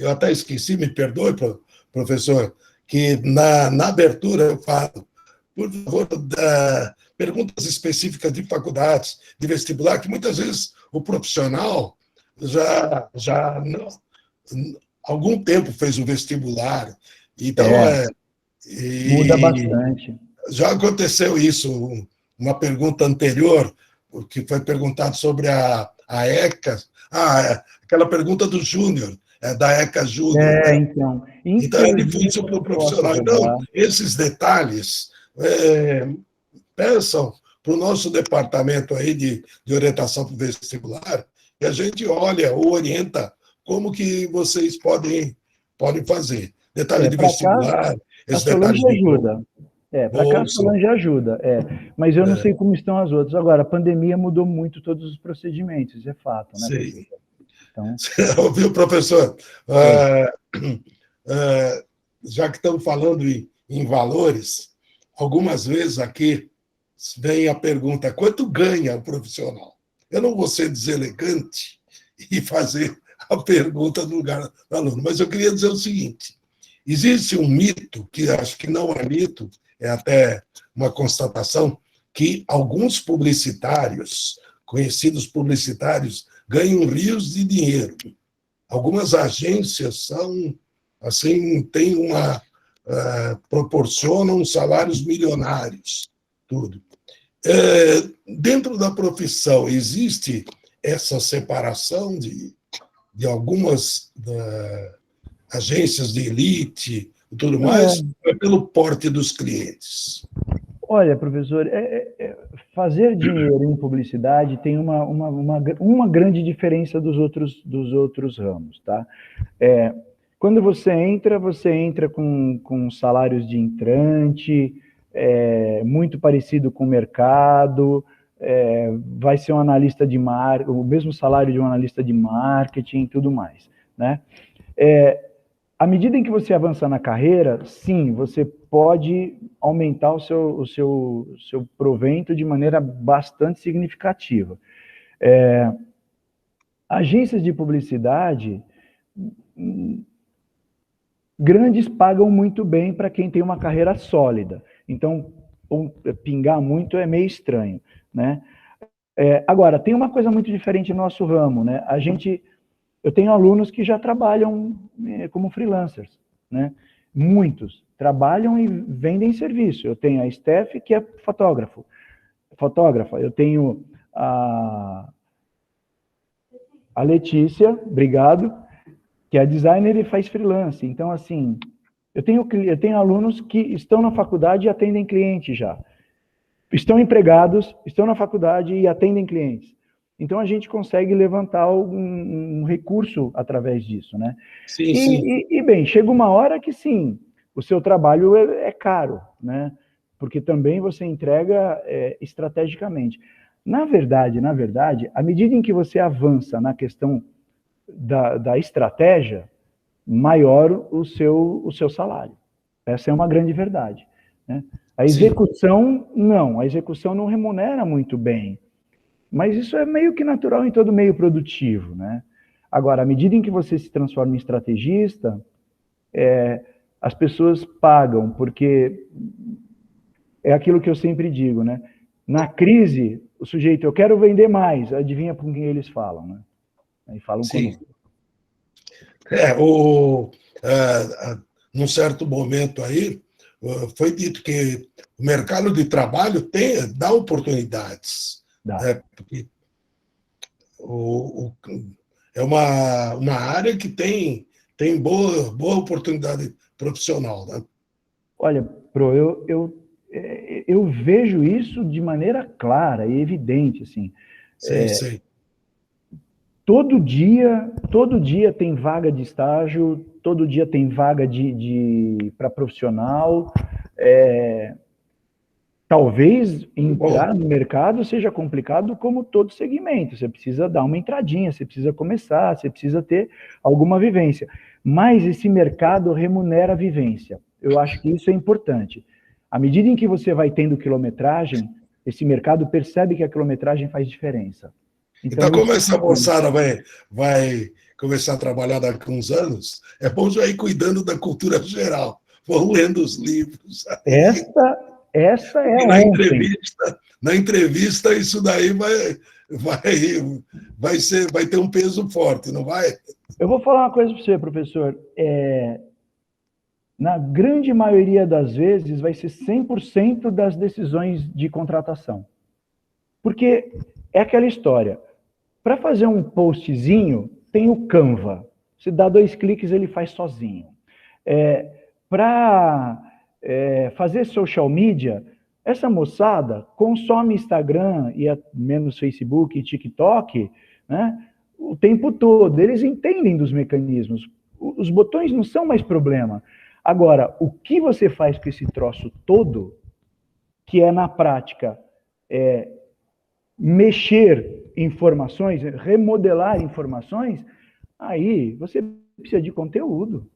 até esqueci, me perdoe, professor, que na abertura eu falo, por favor, perguntas específicas de faculdades, de vestibular, que muitas vezes o profissional já não, algum tempo fez o vestibular, então muda bastante. Já aconteceu isso, uma pergunta anterior, que foi perguntado sobre a ECA, aquela pergunta do Júnior, da ECA Júnior. Né? Então é difícil para o profissional. Então, esses detalhes, peçam para o nosso departamento aí de orientação para o vestibular, e a gente olha ou orienta como que vocês podem fazer. Detalhe de vestibular, esse detalhe ajuda. Para cá a Solange ajuda, mas eu não sei como estão as outras. Agora, a pandemia mudou muito todos os procedimentos, isso é fato, né? Sim. Então... Ouviu, professor? Já que estamos falando em valores, algumas vezes aqui vem a pergunta: quanto ganha o profissional? Eu não vou ser deselegante e fazer a pergunta no lugar do aluno, mas eu queria dizer o seguinte: existe um mito, que acho que não é mito, é até uma constatação, que alguns publicitários, conhecidos publicitários, ganham rios de dinheiro. Algumas agências são, assim, proporcionam salários milionários, tudo. Dentro da profissão, existe essa separação de algumas agências de elite e tudo mais, pelo porte dos clientes? Olha, professor, fazer dinheiro em publicidade tem uma grande diferença dos outros ramos, tá? Quando você entra com salários de entrante, muito parecido com o mercado, vai ser um analista de marketing, o mesmo salário de um analista de marketing e tudo mais, né? À medida em que você avança na carreira, sim, você pode aumentar o seu provento de maneira bastante significativa. Agências de publicidade grandes pagam muito bem para quem tem uma carreira sólida. Então, pingar muito é meio estranho, né? Agora, tem uma coisa muito diferente no nosso ramo, né? Eu tenho alunos que já trabalham como freelancers, né? Muitos trabalham e vendem serviço. Eu tenho a Steph, que é fotógrafa. Eu tenho a Letícia, obrigado, que é designer e faz freelance. Então, assim, eu tenho alunos que estão na faculdade e atendem clientes já. Estão empregados, estão na faculdade e atendem clientes. Então, a gente consegue levantar um recurso através disso, né? Sim, sim. E, bem, chega uma hora que, sim, o seu trabalho é caro, né? Porque também você entrega estrategicamente. Na verdade, à medida em que você avança na questão da estratégia, maior o seu salário. Essa é uma grande verdade, né? A execução não remunera muito bem. Mas isso é meio que natural em todo meio produtivo, né? Agora, à medida em que você se transforma em estrategista, as pessoas pagam, porque é aquilo que eu sempre digo, né? Na crise, o sujeito, eu quero vender mais, adivinha com quem eles falam, né? Aí falam conosco. Num certo momento aí, foi dito que o mercado de trabalho dá oportunidades. Porque é uma área que tem boa oportunidade profissional, né? Olha, Pro, eu vejo isso de maneira clara e evidente, assim. Sim. Todo dia tem vaga de estágio, todo dia tem vaga para profissional. Talvez entrar no mercado seja complicado como todo segmento. Você precisa dar uma entradinha, você precisa começar, você precisa ter alguma vivência. Mas esse mercado remunera a vivência. Eu acho que isso é importante. À medida em que você vai tendo quilometragem, esse mercado percebe que a quilometragem faz diferença. Então como essa moçada vai começar a trabalhar daqui a uns anos, é bom já ir cuidando da cultura geral. Vão lendo os livros. Essa é na entrevista isso daí vai ter um peso forte, não vai? Eu vou falar uma coisa para você, professor. Na grande maioria das vezes vai ser 100% das decisões de contratação. Porque é aquela história. Para fazer um postzinho, tem o Canva. Você dá 2 cliques, ele faz sozinho. Para fazer social media, essa moçada consome Instagram e menos Facebook e TikTok, né, o tempo todo. Eles entendem dos mecanismos. Os botões não são mais problema. Agora, o que você faz com esse troço todo que é, na prática, mexer informações, remodelar informações, aí você precisa de conteúdo.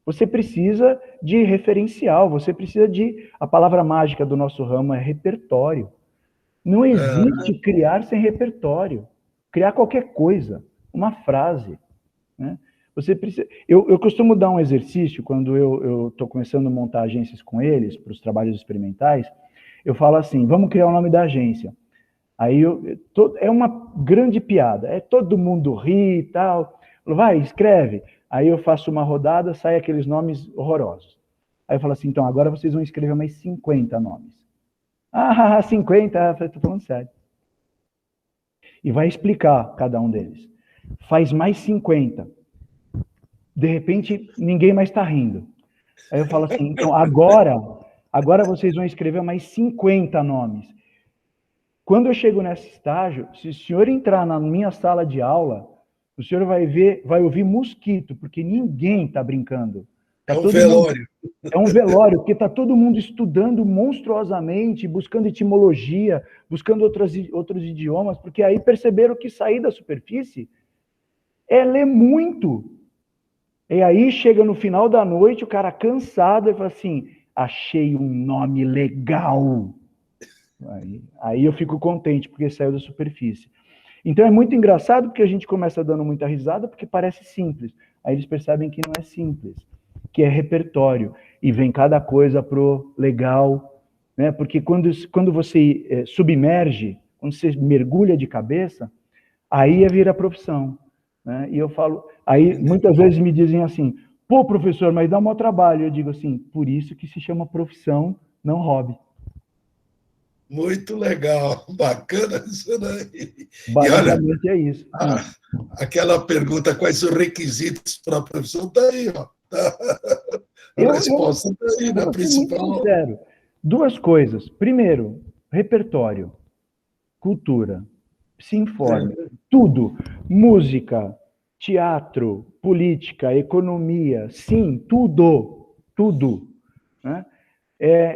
Você precisa de referencial, você precisa de... A palavra mágica do nosso ramo é repertório. Não existe criar sem repertório. Criar qualquer coisa, uma frase, né? Você precisa... Eu costumo dar um exercício, quando eu estou começando a montar agências com eles, para os trabalhos experimentais, eu falo assim, vamos criar o nome da agência. Aí é uma grande piada, todo mundo ri e tal, vai, escreve. Aí eu faço uma rodada, sai aqueles nomes horrorosos. Aí eu falo assim, então agora vocês vão escrever mais 50 nomes. Ah, 50, estou falando sério. E vai explicar cada um deles. Faz mais 50. De repente, ninguém mais está rindo. Aí eu falo assim, então agora vocês vão escrever mais 50 nomes. Quando eu chego nesse estágio, se o senhor entrar na minha sala de aula, o senhor vai ouvir mosquito, porque ninguém está brincando. É um velório. É um velório, porque está todo mundo estudando monstruosamente, buscando etimologia, buscando outros idiomas, porque aí perceberam que sair da superfície é ler muito. E aí chega no final da noite, o cara cansado, e fala assim, achei um nome legal. Aí eu fico contente, porque saiu da superfície. Então é muito engraçado, porque a gente começa dando muita risada, porque parece simples. Aí eles percebem que não é simples, que é repertório. E vem cada coisa pro legal, né? Porque quando você submerge, quando você mergulha de cabeça, aí vira profissão, né? E eu falo... Aí muitas vezes me dizem assim, pô, professor, mas dá um mau trabalho. Eu digo assim, por isso que se chama profissão, não hobby. Muito legal, bacana isso daí. Basicamente é isso. Aquela pergunta, quais os requisitos para a profissão, está aí, ó. A resposta está aí, na principal. Muito sincero. Duas coisas. Primeiro, repertório, cultura, se informe, tudo. Música, teatro, política, economia, sim, tudo, né?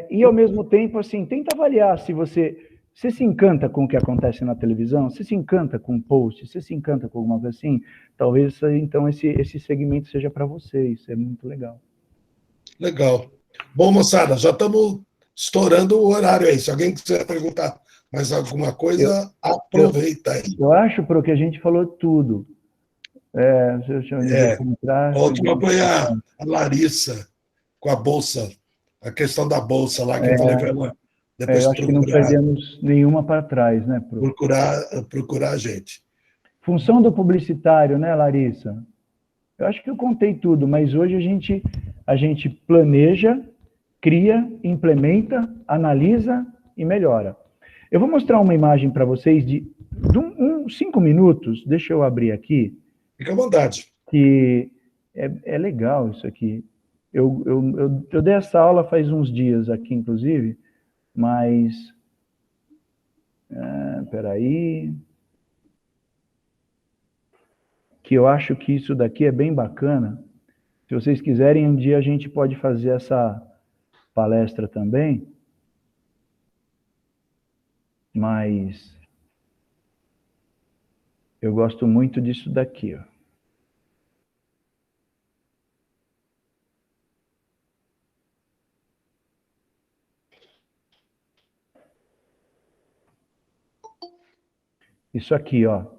E ao mesmo tempo, assim, tenta avaliar se você se encanta com o que acontece na televisão, se encanta com um post, se encanta com alguma coisa assim, talvez então esse segmento seja para você, isso é muito legal. Legal. Bom, moçada, já estamos estourando o horário aí. Se alguém quiser perguntar mais alguma coisa, aproveita aí. Eu acho, Pro, que a gente falou tudo. A última foi a Larissa, com a bolsa, a questão da bolsa lá, que eu falei para ela depois eu acho que não perdemos nenhuma para trás, né, Pro? Procurar a gente. Função do publicitário, né, Larissa? Eu acho que eu contei tudo, mas hoje a gente planeja, cria, implementa, analisa e melhora. Eu vou mostrar uma imagem para vocês de 5 minutos, deixa eu abrir aqui. Fica à vontade. Que é legal isso aqui. Eu dei essa aula faz uns dias aqui, inclusive, mas... peraí... Que eu acho que isso daqui é bem bacana. Se vocês quiserem, um dia a gente pode fazer essa palestra também. Mas eu gosto muito disso daqui, ó. Isso aqui, ó.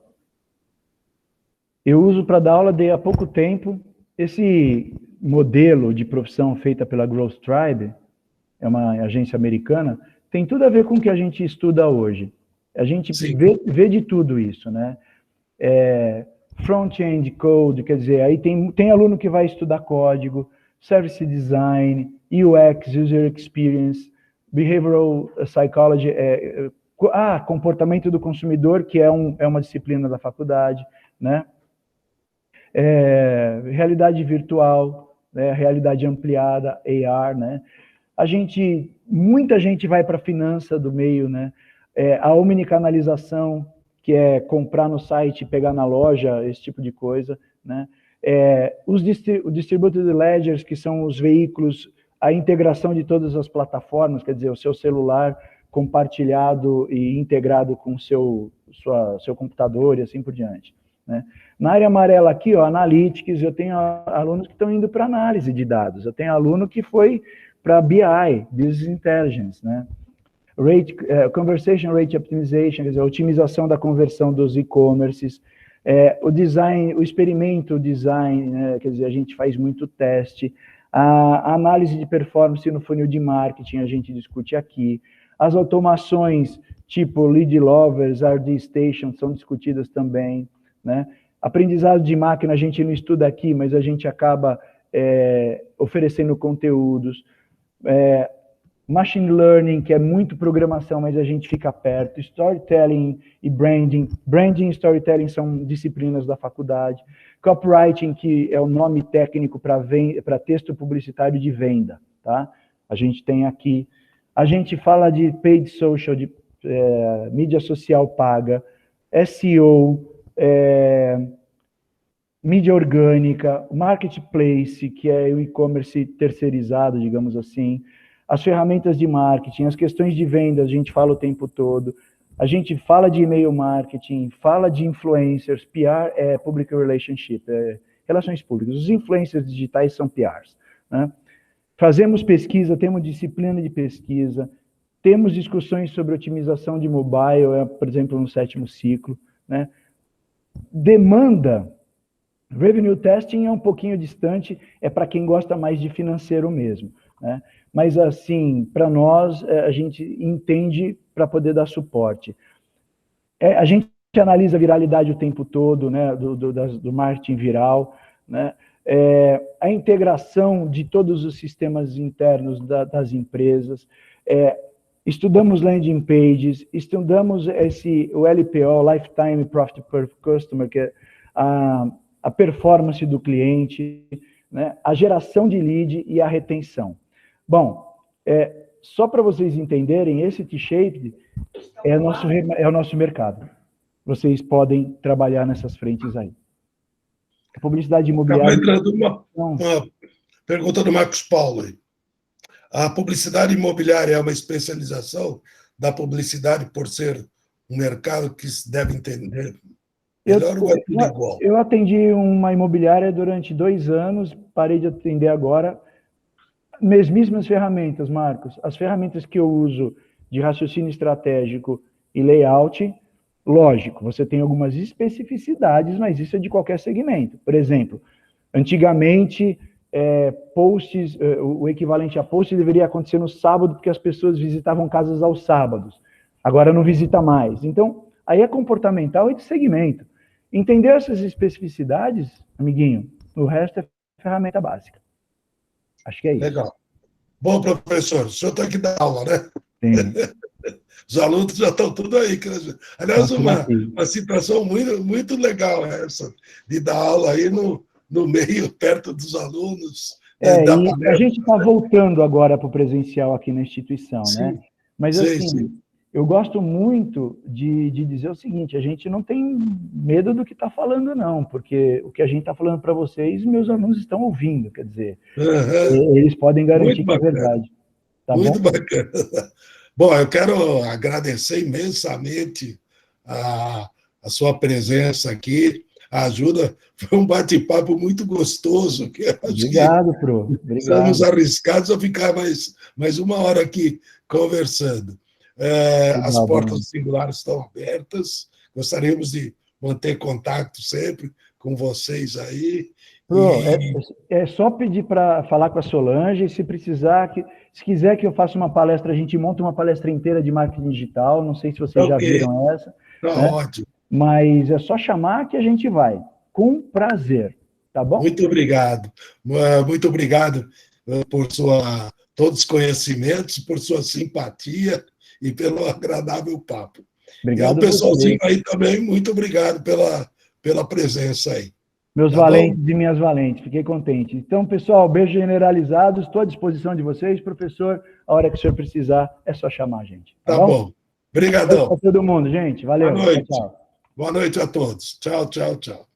Eu uso para dar aula, dei há pouco tempo. Esse modelo de profissão feita pela Growth Tribe, é uma agência americana, tem tudo a ver com o que a gente estuda hoje. A gente vê de tudo isso, né? Front-end code, quer dizer, aí tem aluno que vai estudar código, service design, UX, user experience, behavioral psychology, comportamento do consumidor, que é uma disciplina da faculdade, né? Realidade virtual, né? Realidade ampliada, AR, né? Muita gente vai para a finança do meio, né? A omnicanalização, que é comprar no site, pegar na loja, esse tipo de coisa, né? Os distributed ledgers, que são os veículos, a integração de todas as plataformas, quer dizer, o seu celular compartilhado e integrado com seu computador e assim por diante, né? Na área amarela aqui, ó, Analytics, eu tenho alunos que estão indo para análise de dados, eu tenho aluno que foi para BI, Business Intelligence, né? Conversation Rate Optimization, quer dizer, a otimização da conversão dos e-commerces, o design, o experimento, o design, né? Quer dizer, a gente faz muito teste, a análise de performance no funil de marketing, a gente discute aqui, as automações tipo Lead Lovers, RD Station, são discutidas também, né? Aprendizado de máquina, a gente não estuda aqui, mas a gente acaba oferecendo conteúdos, Machine Learning, que é muito programação, mas a gente fica perto, Storytelling e Branding. Branding e Storytelling são disciplinas da faculdade. Copywriting, que é o nome técnico para texto publicitário de venda, tá? A gente tem aqui. A gente fala de Paid Social, de mídia social paga, SEO, mídia orgânica, Marketplace, que é o e-commerce terceirizado, digamos assim, as ferramentas de marketing, as questões de vendas, a gente fala o tempo todo, a gente fala de e-mail marketing, fala de influencers, PR é Public Relationship, relações públicas, os influencers digitais são PRs, né? Fazemos pesquisa, temos disciplina de pesquisa, temos discussões sobre otimização de mobile, por exemplo, no 7º ciclo, né? Demanda, revenue testing é um pouquinho distante, é para quem gosta mais de financeiro mesmo, né? Mas, assim, para nós, a gente entende para poder dar suporte. A gente analisa a viralidade o tempo todo, né, do marketing viral, né? A integração de todos os sistemas internos das empresas, estudamos landing pages, estudamos o LPO, Lifetime Profit per Customer, que é a performance do cliente, né, a geração de lead e a retenção. Bom, só para vocês entenderem, esse T-Shaped é o nosso mercado. Vocês podem trabalhar nessas frentes aí. A publicidade imobiliária... Acaba entrando uma pergunta do Marcos Paulo aí. A publicidade imobiliária é uma especialização da publicidade por ser um mercado que se deve entender melhor ou é tudo igual? Eu atendi uma imobiliária durante 2 anos, parei de atender agora. Mesmíssimas ferramentas, Marcos. As ferramentas que eu uso de raciocínio estratégico e layout, lógico, você tem algumas especificidades, mas isso é de qualquer segmento. Por exemplo, antigamente, posts, o equivalente a post deveria acontecer no sábado, porque as pessoas visitavam casas aos sábados. Agora não visita mais. Então, aí é comportamental e de segmento. Entender essas especificidades, amiguinho, o resto é ferramenta básica. Acho que é isso. Legal. Bom, professor, o senhor está aqui da aula, né? Sim. Os alunos já estão tudo aí. Aliás, uma situação muito, muito legal essa, de dar aula aí no meio, perto dos alunos. E a gente está voltando agora para o presencial aqui na instituição, sim, né? Mas, sim, assim, sim, eu gosto muito de dizer o seguinte, a gente não tem medo do que está falando, não, porque o que a gente está falando para vocês, meus alunos estão ouvindo, quer dizer, eles podem garantir que é verdade. Tá muito bom? Bacana. Bom, eu quero agradecer imensamente a sua presença aqui, a ajuda. Foi um bate-papo muito gostoso. Obrigado, Pro. Obrigado. Estamos arriscados a ficar mais 1 hora aqui conversando. As portas do Singular estão abertas. Gostaríamos de manter contato sempre com vocês aí. Pro, é só pedir para falar com a Solange, se precisar, se quiser que eu faça uma palestra, a gente monta uma palestra inteira de marketing digital, não sei se vocês já viram essa. Tá, né? Ótimo. Mas é só chamar que a gente vai, com prazer, tá bom? Muito obrigado. Muito obrigado por todos os conhecimentos, por sua simpatia e pelo agradável papo. Obrigado. E ao pessoalzinho aí também, muito obrigado pela presença aí. Meus valentes e minhas valentes, fiquei contente. Então, pessoal, beijo generalizado, estou à disposição de vocês. Professor, a hora que o senhor precisar, é só chamar a gente. Tá bom. Obrigadão. Para todo mundo, gente. Valeu. Boa noite. Tchau. Boa noite a todos. Tchau, tchau, tchau.